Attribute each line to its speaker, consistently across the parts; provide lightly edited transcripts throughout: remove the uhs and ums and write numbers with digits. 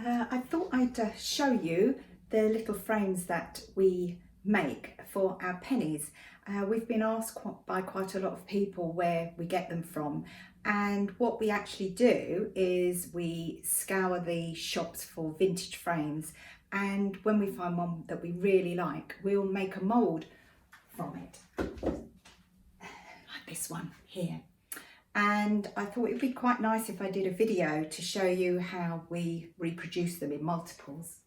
Speaker 1: I thought I'd show you the little frames that we make for our pennies. We've been asked by quite a lot of people where we get them from, and what we actually do is we scour the shops for vintage frames, and when we find one that we really like, we'll make a mould from it, like this one here. And I thought it would be quite nice if I did a video to show you how we reproduce them in multiples.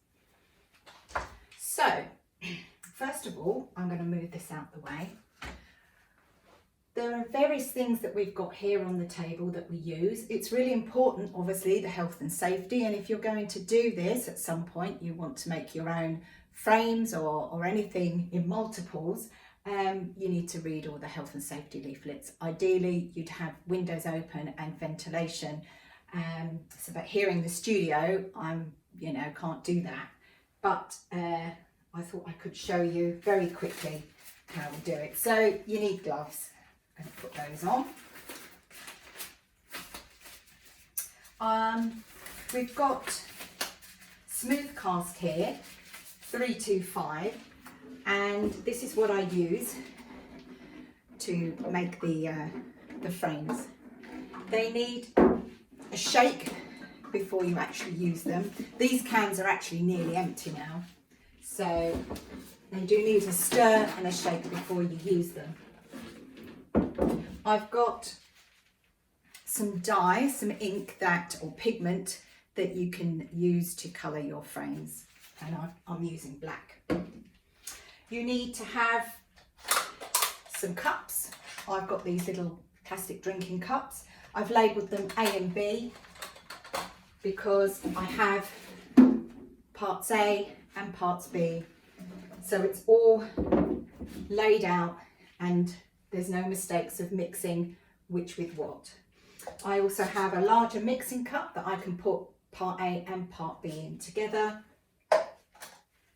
Speaker 1: So, first of all, I'm going to move this out the way. There are various things that we've got here on the table that we use. It's really important, obviously, the health and safety, and if you're going to do this at some point, you want to make your own frames or anything in multiples, you need to read all the health and safety leaflets. Ideally, you'd have windows open and ventilation. So that here in the studio, can't do that. But I thought I could show you very quickly how we do it. So you need gloves. I'm going to put those on. We've got smooth cast here, 325. And this is what I use to make the frames. They need a shake before you actually use them. These cans are actually nearly empty now, so they do need a stir and a shake before you use them. I've got some dye, some ink or pigment that you can use to colour your frames, and I'm using black. You need to have some cups. I've got these little plastic drinking cups. I've labelled them A and B because I have parts A and parts B. So it's all laid out and there's no mistakes of mixing which with what. I also have a larger mixing cup that I can put part A and part B in together.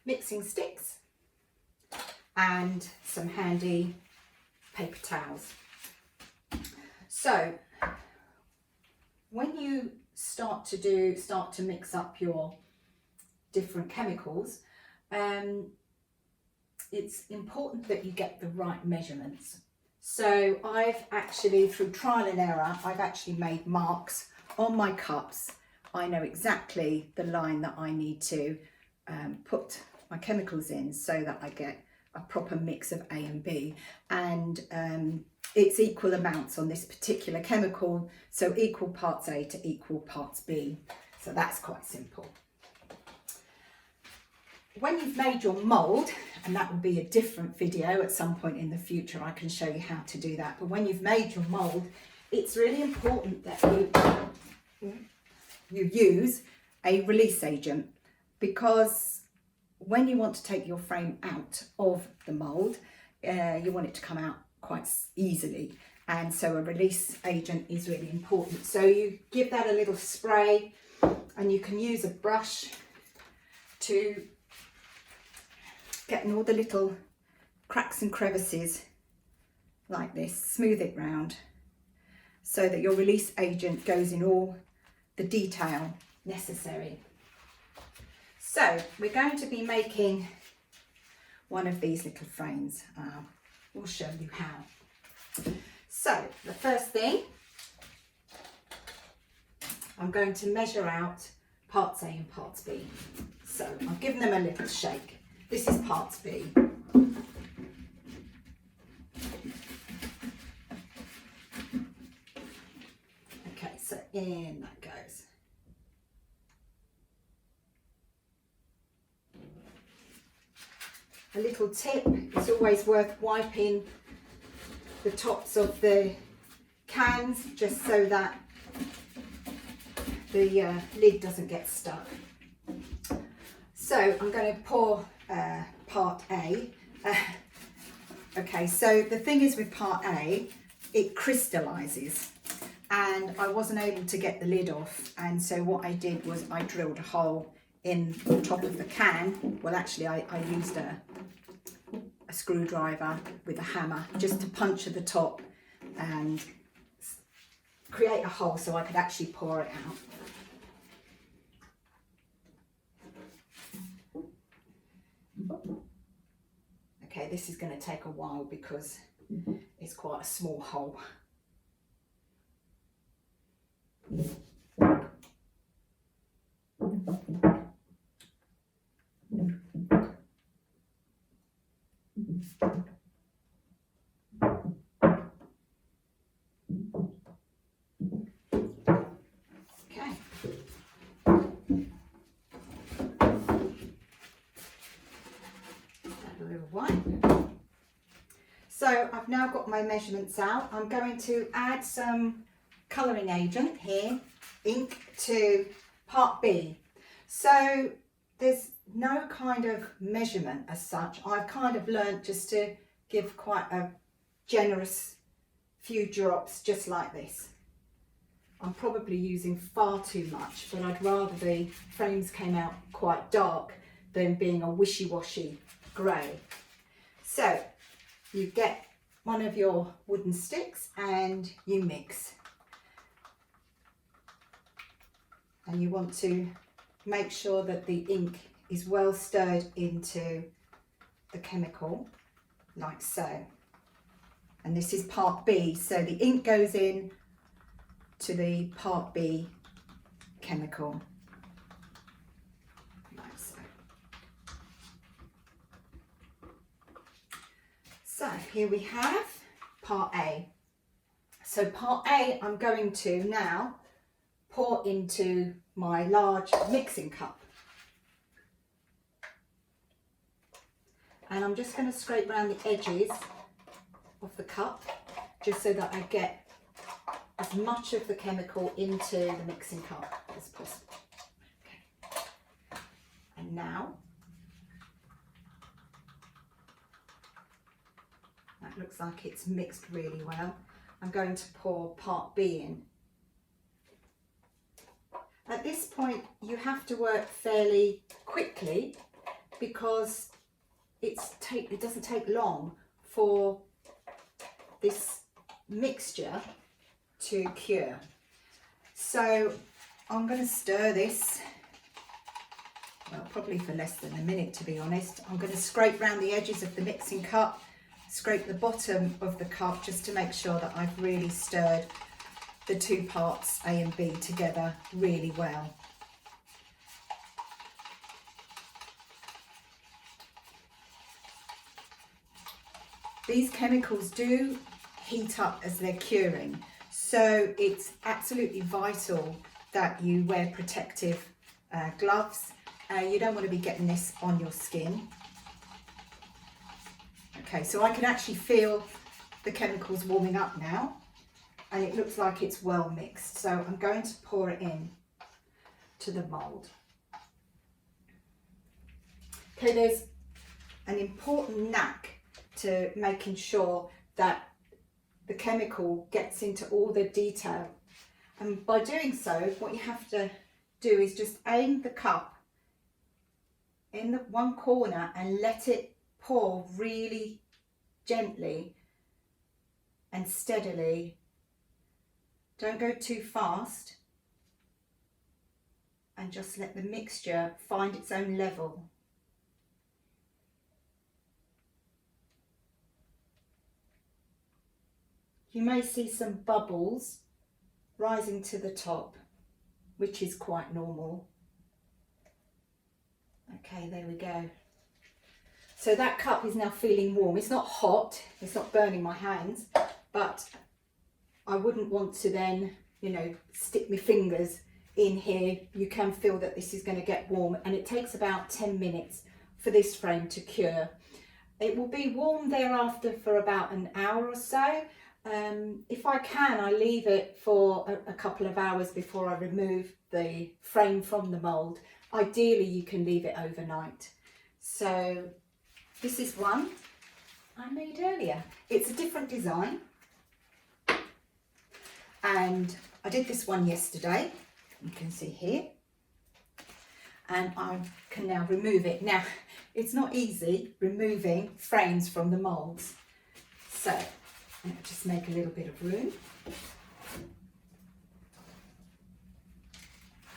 Speaker 1: Mixing sticks. And some handy paper towels. So when you start to mix up your different chemicals, it's important that you get the right measurements. So I've actually, through trial and error, I've actually made marks on my cups. I know exactly the line that I need to put my chemicals in so that I get a proper mix of A and B, and it's equal amounts on this particular chemical, so equal parts A to equal parts B. So that's quite simple. When you've made your mould, and that will be a different video at some point in the future, I can show you how to do that, but when you've made your mould, it's really important that you use a release agent, because when you want to take your frame out of the mould, you want it to come out quite easily, and so a release agent is really important. So you give that a little spray, and you can use a brush to get in all the little cracks and crevices like this, smooth it round so that your release agent goes in all the detail necessary. So we're going to be making one of these little frames. We'll show you how. So the first thing, I'm going to measure out parts A and parts B. So I've given them a little shake. This is parts B. Okay, so in that goes. A little tip, it's always worth wiping the tops of the cans just so that the lid doesn't get stuck. So I'm going to pour part A. Okay, so the thing is with part A, it crystallises, and I wasn't able to get the lid off, and so what I did was I drilled a hole in the top of the can. Well, actually I used a screwdriver with a hammer just to punch at the top and create a hole so I could actually pour it out. this is going to take a while because it's quite a small hole. So I've now got my measurements out. I'm going to add some colouring agent here, ink, to part B. So there's no kind of measurement as such. I've kind of learnt just to give quite a generous few drops just like this. I'm probably using far too much, but I'd rather the frames came out quite dark than being a wishy-washy grey. So you get one of your wooden sticks and you mix. And you want to make sure that the ink is well stirred into the chemical, like so. And this is part B, so the ink goes in to the part B chemical, like so. So here we have part A. So part A I'm going to now pour into my large mixing cup. And I'm just going to scrape around the edges of the cup just so that I get as much of the chemical into the mixing cup as possible. Okay. And now that looks like it's mixed really well. I'm going to pour part B in. At this point you have to work fairly quickly because it doesn't take long for this mixture to cure. So I'm going to stir this, well, probably for less than a minute to be honest. I'm going to scrape round the edges of the mixing cup, scrape the bottom of the cup just to make sure that I've really stirred the two parts A and B together really well. These chemicals do heat up as they're curing, so it's absolutely vital that you wear protective gloves. You don't want to be getting this on your skin. Okay, so I can actually feel the chemicals warming up now and it looks like it's well mixed. So I'm going to pour it in to the mould. Okay, there's an important knack to making sure that the chemical gets into all the detail, and by doing so what you have to do is just aim the cup in the one corner and let it pour really gently and steadily. Don't go too fast and just let the mixture find its own level. You may see some bubbles rising to the top, which is quite normal. Okay, there we go. So that cup is now feeling warm. It's not hot, it's not burning my hands, but I wouldn't want to then, you know, stick my fingers in here. You can feel that this is going to get warm, and it takes about 10 minutes for this frame to cure. It will be warm thereafter for about an hour or so. If I can, I leave it for a couple of hours before I remove the frame from the mould. Ideally, you can leave it overnight. So this is one I made earlier. It's a different design. And I did this one yesterday, you can see here. And I can now remove it. Now, it's not easy removing frames from the moulds. So I'll just make a little bit of room.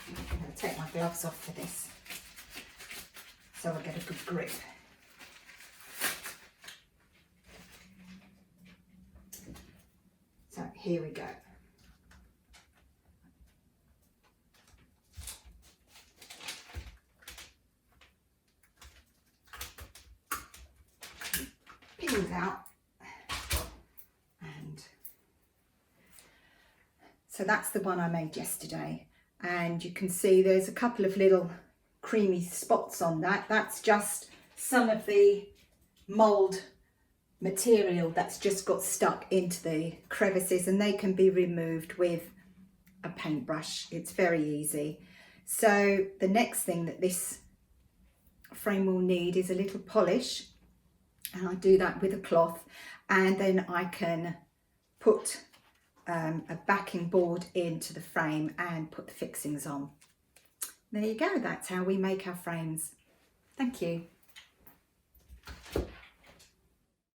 Speaker 1: I'm going to take my gloves off for this so I get a good grip. here we go. Pins out, and so that's the one I made yesterday, and you can see there's a couple of little creamy spots on that. That's just some of the mould material that's just got stuck into the crevices, and they can be removed with a paintbrush. It's very easy. So the next thing that this frame will need is a little polish, and I do that with a cloth, and then I can put a backing board into the frame and put the fixings on. There you go, that's how we make our frames. Thank you.